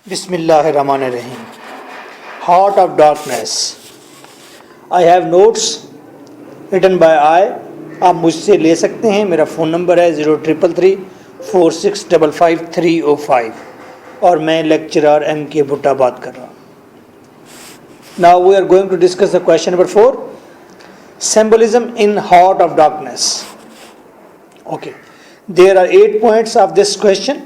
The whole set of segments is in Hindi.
Bismillahirrahmanirrahim. Heart of Darkness. I have notes written by I. आप मुझसे ले सकते हैं. मेरा फ़ोन नंबर है 033346555305 और मैं लेक्चरर M.K. भुट्टा बात कर रहा हूँ. Now we are going to discuss the question number 4. Symbolism in Heart of Darkness. Okay. There are 8 points of this question.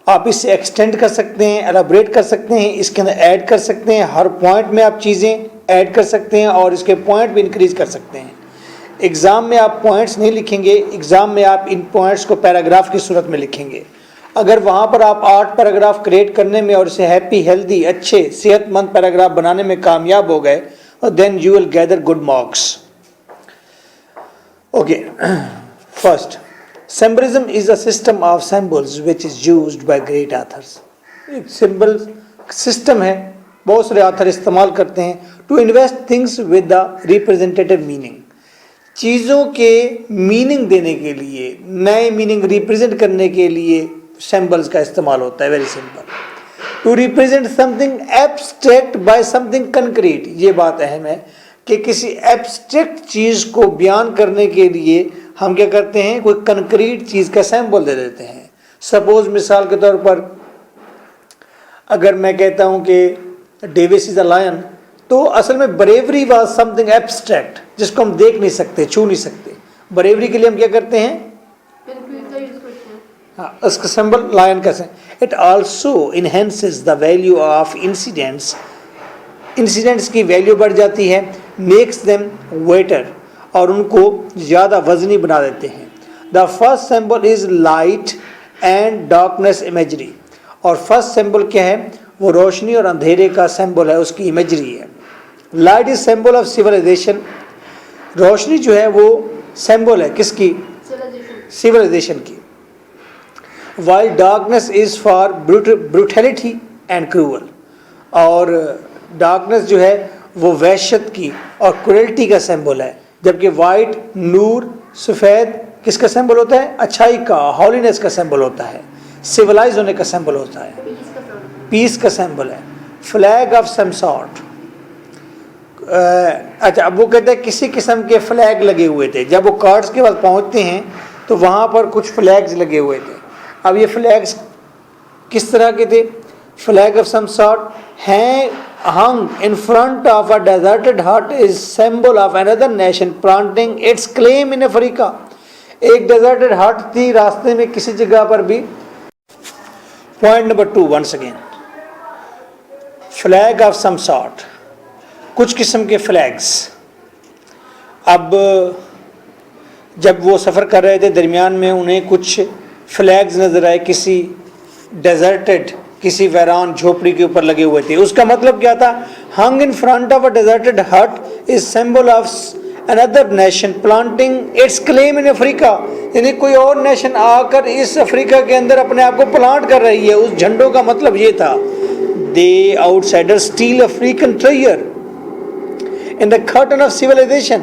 आप इसे एक्सटेंड कर सकते हैं, एलाबरेट कर सकते हैं, इसके अंदर ऐड कर सकते हैं. हर पॉइंट में आप चीज़ें ऐड कर सकते हैं और इसके पॉइंट भी इंक्रीज कर सकते हैं. एग्ज़ाम में आप पॉइंट्स नहीं लिखेंगे, एग्ज़ाम में आप इन पॉइंट्स को पैराग्राफ की सूरत में लिखेंगे. अगर वहाँ पर आप 8 पैराग्राफ क्रिएट करने में और इसे हैप्पी, हेल्दी, अच्छे, सेहतमंद पैराग्राफ बनाने में कामयाब हो गए, then you will gather good marks. Okay, first, symbolism is a system of symbols which is used by great authors. एक सिंबल सिस्टम है, बहुत सारे ऑथर इस्तेमाल करते हैं to invest things with the representative meaning. चीज़ों के मीनिंग देने के लिए, नए मीनिंग रिप्रेजेंट करने के लिए सिंबल्स का इस्तेमाल होता है. Very simple. To represent something abstract by something concrete. ये बात अहम है कि किसी एब्स्ट्रैक्ट चीज़ को बयान करने के लिए हम क्या करते हैं, कोई कंक्रीट चीज़ का सैंपल दे देते हैं. सपोज मिसाल के तौर पर अगर मैं कहता हूं कि डेविस इज अ लायन, तो असल में ब्रेवरी वाज समथिंग एब्स्ट्रैक्ट जिसको हम देख नहीं सकते, छू नहीं सकते. ब्रेवरी के लिए हम क्या करते हैं, हाँ, उसका सिंबल लायन का. It also enhances the value of incidents. Incidents की वैल्यू बढ़ जाती है. मेक्स देम वेटर, और उनको ज़्यादा वजनी बना देते हैं. The first symbol is light and darkness imagery. और फर्स्ट सिंबल क्या है, वो रोशनी और अंधेरे का सिंबल है, उसकी इमेजरी है. Light is symbol of civilization. रोशनी जो है वो सिंबल है किसकी, सिविलाइजेशन की. While darkness is for brutality and cruel. और डार्कनेस जो है वो वहशत की और क्रूएल्टी का सिंबल है. जबकि वाइट, नूर, सफ़ेद किसका सिंबल होता है, अच्छाई का, हॉलीनेस का सिंबल होता है, सिविलाइज होने का सिंबल होता है, पीस का सिंबल है. Flag of some sort. अच्छा, अब वो कहते हैं किसी किस्म के फ्लैग लगे हुए थे. जब वो कार्ड्स के पास पहुंचते हैं तो वहाँ पर कुछ फ्लैग्स लगे हुए थे. अब ये फ्लैग्स किस तरह के थे, फ्लैग ऑफ सम सॉर्ट हैं hung in front of a deserted hut is symbol of another nation planting its claim in Africa. एक deserted hut थी रास्ते में किसी जगह पर भी. Point number 2 once again, flag of some sort. कुछ किस्म के flags. अब जब वो सफ़र कर रहे थे दरमियान में उन्हें कुछ flags नज़र आए किसी deserted, किसी वैरान झोपड़ी के ऊपर लगे हुए थे. उसका मतलब क्या था, hung in front of a deserted hut is symbol of another nation planting its claim in Africa. यानी कोई और नेशन आकर इस अफ्रीका के अंदर अपने आप को प्लांट कर रही है. उस झंडों का मतलब ये था, they outsider steal African treasure in the curtain of civilization.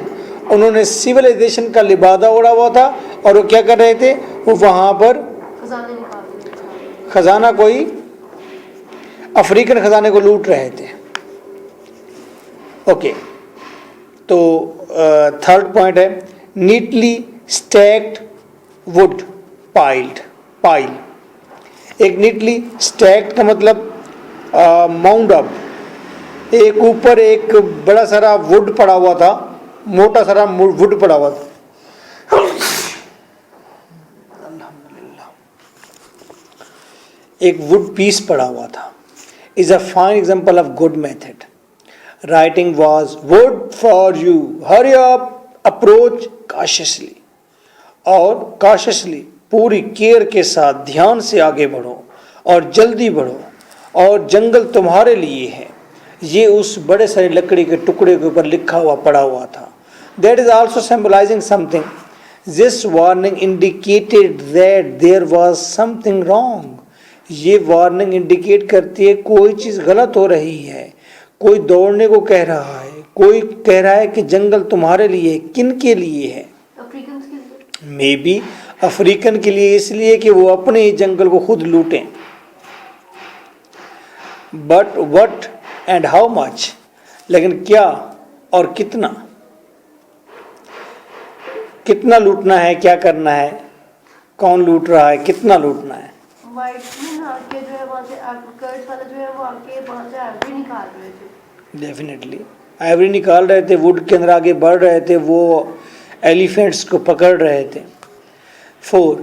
उन्होंने सिविलाइजेशन का लिबादा ओढ़ा हुआ था और वो क्या कर रहे थे, वो वहाँ पर खजाना, कोई अफ्रीकन खजाने को लूट रहे थे. ओके, तो थर्ड पॉइंट है neatly stacked would piled. Pile, एक नीटली स्टैक्ड का मतलब माउंड अप, एक ऊपर एक बड़ा सारा वुड पड़ा हुआ था, मोटा सारा वुड पड़ा हुआ था. एक वुड पीस पड़ा हुआ था. is a fine example of good method. Writing was wood for you. Hurry up, approach cautiously. और cautiously पूरी केयर के साथ ध्यान से आगे बढ़ो और जल्दी बढ़ो और जंगल तुम्हारे लिए है. ये उस बड़े सारे लकड़ी के टुकड़े के ऊपर लिखा हुआ पड़ा हुआ था. That is also symbolizing something. This warning indicated that there was something wrong. ये वार्निंग इंडिकेट करती है कोई चीज़ गलत हो रही है. कोई दौड़ने को कह रहा है, कोई कह रहा है कि जंगल तुम्हारे लिए. किन के लिए है, मे बी अफ्रीकन के लिए, इसलिए कि वो अपने ही जंगल को खुद लूटें. But what and how much, लेकिन क्या और कितना, कितना लूटना है, क्या करना है, कौन लूट रहा है, कितना लूटना है। वाइट में आके जो है वहाँ से कर्ज वाला जो है वो आके वहाँ से आगे निकाल रहे थे। डेफिनेटली एवरी निकाल रहे थे, वुड के अंदर आगे बढ़ रहे थे, वो एलिफेंट्स को पकड़ रहे थे। 4.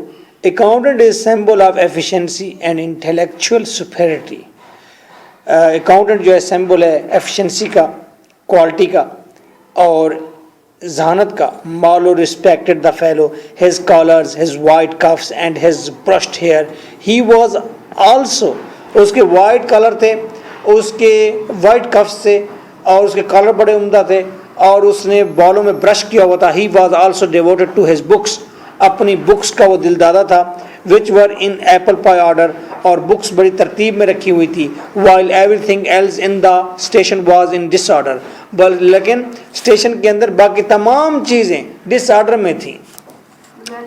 Accountant is symbol of efficiency and intellectual superiority. Accountant जो है सिंबल है एफिशिएंसी का, क्वालिटी का और जहानत का। Marlowe respected the fellow, his collars, his white cuffs and his brushed hair. He was also, उसके वाइट कलर थे, उसके वाइट कफ्स थे और उसके कॉलर बड़े उम्दा थे और उसने बालों में ब्रश किया हुआ था। He was also devoted to his books, अपनी बुक्स का वो दिलदादा था। Which were in apple pie order, और बुक्स बड़ी तरतीब में रखी हुई थी। While everything else in the station was in disorder, लेकिन स्टेशन के अंदर बाकी तमाम चीज़ें डिसऑर्डर में थी।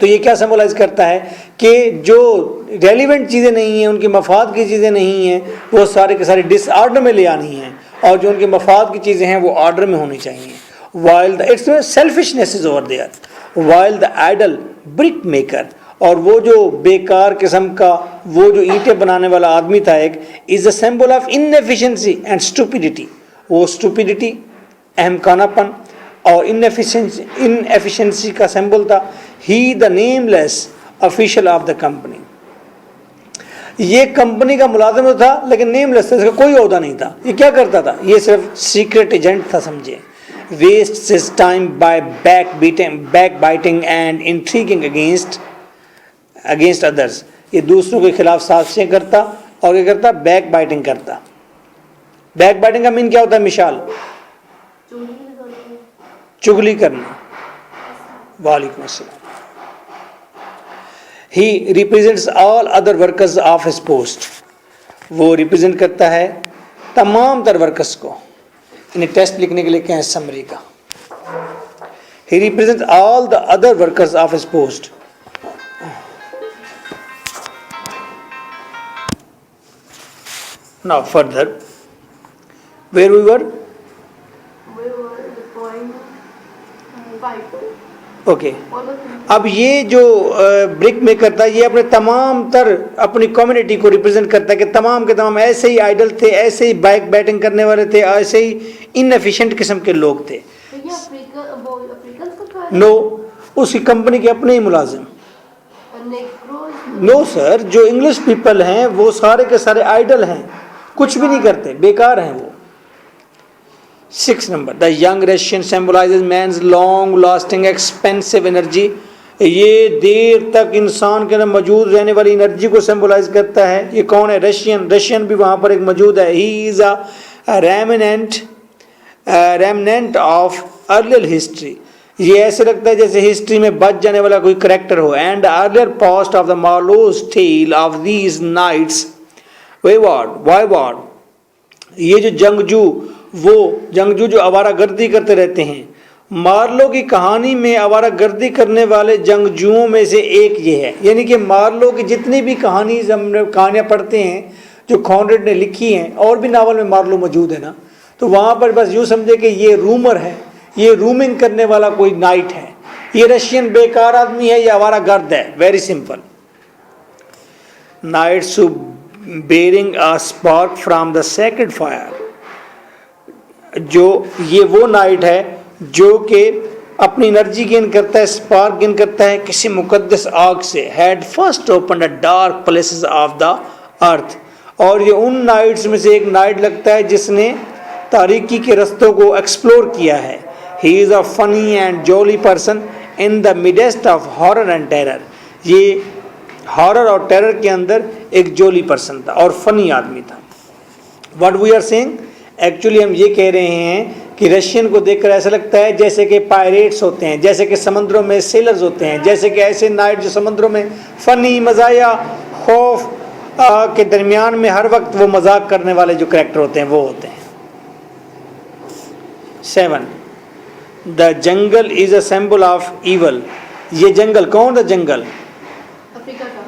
तो ये क्या सिंबलाइज करता है कि जो रेलिवेंट चीज़ें नहीं हैं, उनकी मफाद की चीज़ें नहीं हैं, वो सारे के सारे डिसऑर्डर में ले आनी हैं और जो उनके मफाद की चीज़ें हैं वो ऑर्डर में होनी चाहिए। While the its selfishness is over there, while the idle brick maker, और वो जो बेकार किस्म का वो जो ईंटें बनाने वाला आदमी था एक, is a symbol of inefficiency and stupidity. वो स्टूपिडिटी, अहमकानापन और इनएफिशिएंसी का सिंबल था। He the nameless official of the company, ये कंपनी का मुलाजिम तो था लेकिन नेमलेस था, इसका कोई ओहदा नहीं था। ये क्या करता था? ये सिर्फ सीक्रेट एजेंट था, समझे। Waste his time by backbiting and intriguing against others, ये दूसरों के खिलाफ साजिशें करता और क्या करता? बैक बाइटिंग करता। बैक बाइटिंग का मीन क्या होता है मिशाल? चुगली करना। वालेकुम अस्सलाम। He represents all other workers of his post, वो रिप्रेजेंट करता है तमाम तर वर्कर्स को। इन्हें टेस्ट लिखने के लिए क्या है? समरी का। He represents all the other workers of his post. Now further where we were, okay. अब ये जो ब्रिक मेकर था, ये अपने तमाम तर अपनी कम्युनिटी को रिप्रेजेंट करता है कि तमाम के तमाम ऐसे ही आइडल थे, ऐसे ही बैक बैटिंग करने वाले थे, ऐसे ही इनएफिशिएंट किस्म के लोग थे। नो, उसकी कंपनी के अपने ही मुलाजिम। नो सर, जो इंग्लिश पीपल हैं वो सारे के सारे आइडल हैं, कुछ भी नहीं करते, बेकार हैं वो। 6 number, the young Russian symbolizes man's long lasting expensive energy, ये देर तक इंसान के अंदर मौजूद रहने वाली एनर्जी को सिंबलाइज करता है। ये कौन है? रशियन भी वहाँ पर एक मौजूद है। He is a remnant of earlier history, ये ऐसे लगता है जैसे हिस्ट्री में बच जाने वाला कोई करेक्टर हो। And earlier past of the Marlow's tale of these knights wayward, ये जो जंगजू जो आवारा गर्दी करते रहते हैं, मार्लो की कहानी में आवारा गर्दी करने वाले जंगजुओं में से एक ये है। यानी कि मार्लो की जितनी भी कहानियाँ पढ़ते हैं जो कॉनरेड ने लिखी हैं, और भी नावल में मार्लो मौजूद है ना, तो वहाँ पर बस यूँ समझे कि ये रूमर है, ये रूमिंग करने वाला कोई नाइट है, ये रशियन बेकार आदमी है, ये आवारा गर्द है। Very simple. Knights bearing a spark from the sacred fire, जो ये वो नाइट है जो कि अपनी एनर्जी गेन करता है, स्पार्क गेन करता है किसी मुकद्दस आग से। Had first open the dark places of the earth, और ये उन नाइट्स में से एक नाइट लगता है जिसने तारीकी के रस्तों को एक्सप्लोर किया है। He is a funny and jolly person in the midst of horror and terror, ये हॉरर और टेरर के अंदर एक जॉली पर्सन था और फनी आदमी था। What we are saying, actually हम ये कह रहे हैं कि रशियन को देखकर ऐसा लगता है जैसे कि पायरेट्स होते हैं, जैसे कि समुद्रों में सेलर्स होते हैं, जैसे कि ऐसे नाइट जो समुद्रों में फ़नी मज़ाया खौफ के दरमियान में हर वक्त वो मजाक करने वाले जो करैक्टर होते हैं वो होते हैं। 7, the jungle is a symbol of evil, ये जंगल कौन सा जंगल? अफ्रीका का।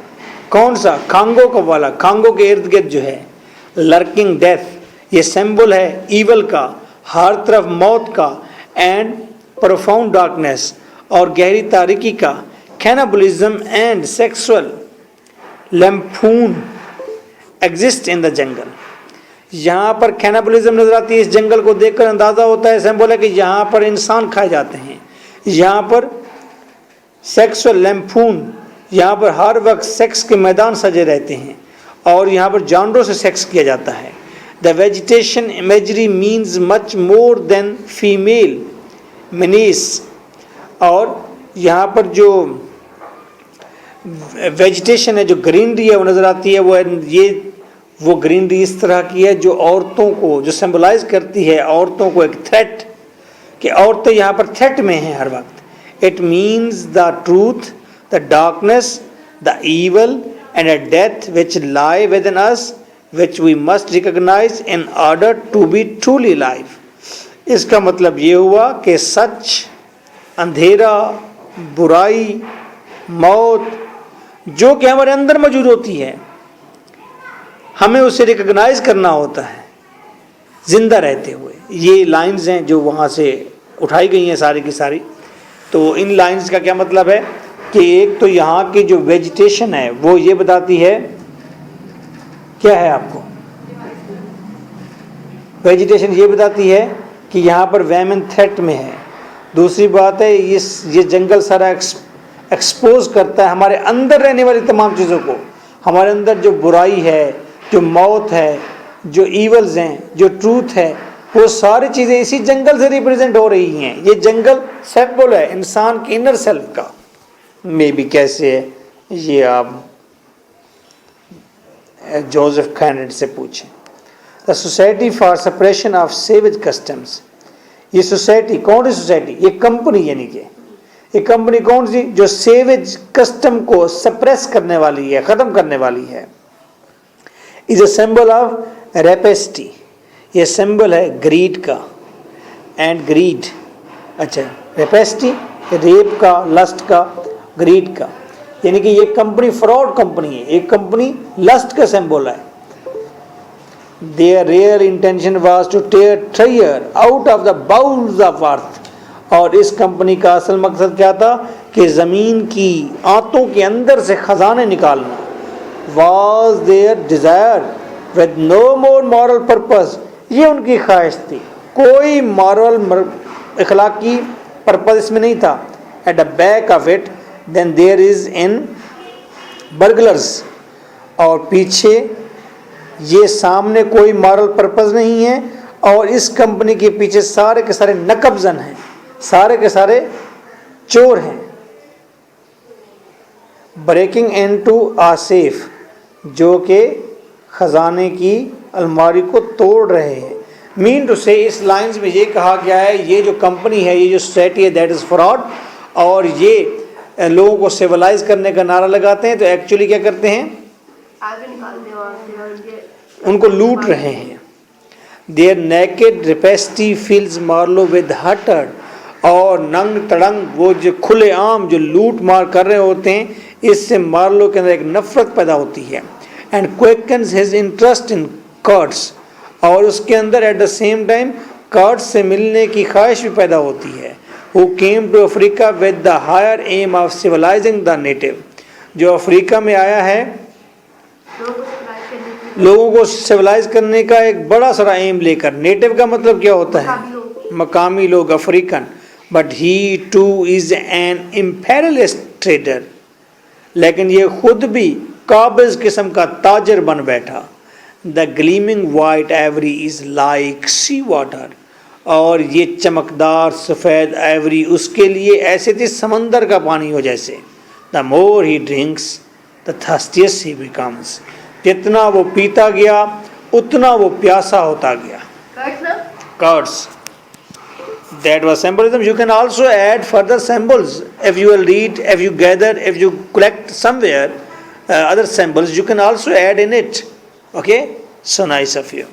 कौन सा? कांगो का वाला, कांगो के इर्द गिर्द जो है लर्किंग डेथ ये सिंबल है ईवल का, हर तरफ मौत का, एंड प्रोफाउंड डार्कनेस और गहरी तारीकी का, cannibalism and sexual lampoon exist in the jungle. यहाँ पर कैनिबलिज्म नजर आती है, इस जंगल को देखकर अंदाजा होता है, सिंबल है कि यहाँ पर इंसान खाए जाते हैं। यहाँ पर सेक्सुअल लैम्फून, यहाँ पर हर वक्त सेक्स के मैदान सजे रहते हैं और यहाँ पर जानवरों से सेक्स किया जाता है। The vegetation imagery means much more than female minis, और यहाँ पर जो वेजिटेशन है, जो ग्रीनरी है वो नज़र आती है, वो ग्रीनरी इस तरह की है जो औरतों को, जो सिंबलाइज करती है औरतों को एक थ्रेट, कि औरतें यहाँ पर थ्रेट में हैं हर वक्त। It means the truth, the darkness, the evil and a death which lie with in us, which we must recognize in order to be truly life. इसका मतलब ये हुआ कि सच, अंधेरा, बुराई, मौत जो कि हमारे अंदर मौजूद होती है, हमें उसे रिकॉग्नाइज करना होता है जिंदा रहते हुए। ये लाइंस हैं जो वहाँ से उठाई गई हैं सारी की सारी। तो इन लाइंस का क्या मतलब है कि एक तो यहाँ की जो वेजिटेशन है वो ये बताती है, क्या है आपको वेजिटेशन ये बताती है कि यहाँ पर वैमन थ्रेट में है। दूसरी बात है ये जंगल सारा एक्सपोज करता है हमारे अंदर रहने वाली तमाम चीज़ों को। हमारे अंदर जो बुराई है, जो मौत है, जो ईवल्स हैं, जो ट्रूथ है, वो सारी चीज़ें इसी जंगल से रिप्रेजेंट हो रही हैं। ये जंगल सिंबल है इंसान के इनर सेल्फ का। मे बी कैसे है ये आप जोसेफ कैनेडी से पूछें। The society for suppression of savage customs, ये सोसाइटी कौन सी सोसाइटी? ये कंपनी, यानी कि ये कंपनी कौन सी जो सेवेज कस्टम को सप्रेस करने वाली है, ख़त्म करने वाली है। इज अ सिंबल ऑफ रेपेस्टी, ये सिंबल है ग्रीड का एंड ग्रीड। अच्छा, रेपेस्टी रेप का, लस्ट का, ग्रीड का, यानी कि ये कंपनी फ्रॉड कंपनी है, एक कंपनी लस्ट का सिंबल है। Their real intention was to tear treasure out of the bowels of earth, और इस कंपनी का असल मकसद क्या था कि ज़मीन की आंतों के अंदर से खजाने निकालना। Was their desire with no more moral purpose, ये उनकी ख्वाहिश थी, कोई मॉरल इखलाकी पर्पज इसमें नहीं था। At the back of it then there is in burglars, और पीछे ये सामने कोई मॉरल पर्पस नहीं है, और इस कंपनी के पीछे सारे के सारे नकबजन हैं, सारे के सारे चोर हैं। ब्रेकिंग इनटू आ सेफ, जो कि खजाने की अलमारी को तोड़ रहे हैं। मीन टू से इस लाइंस में ये कहा गया है ये जो कंपनी है, ये जो सोसाइटी है, दैट इज़ फ्रॉड, और ये लोगों को सिविलाइज करने का नारा लगाते हैं, तो एक्चुअली क्या करते हैं, आगे निकालते वहाँ से उनको लूट रहे हैं। देयर नेकेड रेपेस्टी फिल्स मार्लो विद हटर, और नंग तड़ंग वो जो खुले आम जो लूट मार कर रहे होते हैं, इससे मार्लो के अंदर एक नफरत पैदा होती है। And quickens his interest in Kurtz, और उसके अंदर at the same time Kurtz से मिलने की ख्वाहिश भी पैदा होती है। Who came to Africa with the higher aim of civilizing the native, जो अफ्रीका में आया है लोगों को सिविलाइज करने का एक बड़ा सारा एम लेकर। नेटिव का मतलब क्या होता है? मकामी लोग, African. But he two is an imperialist trader, लेकिन ये खुद भी काबिज किस्म का ताजर बन बैठा। The gleaming white every is like sea water, और ये चमकदार सफ़ेद एवरी उसके लिए ऐसे थी समंदर का पानी हो जैसे। The more he drinks the thirstiest he becomes, जितना वो पीता गया उतना वो प्यासा होता गया। Curds. That was symbolism. You can also add further symbols. If you will read, if you gather, if you collect somewhere other symbols, you can also add in it. Okay? So nice of you.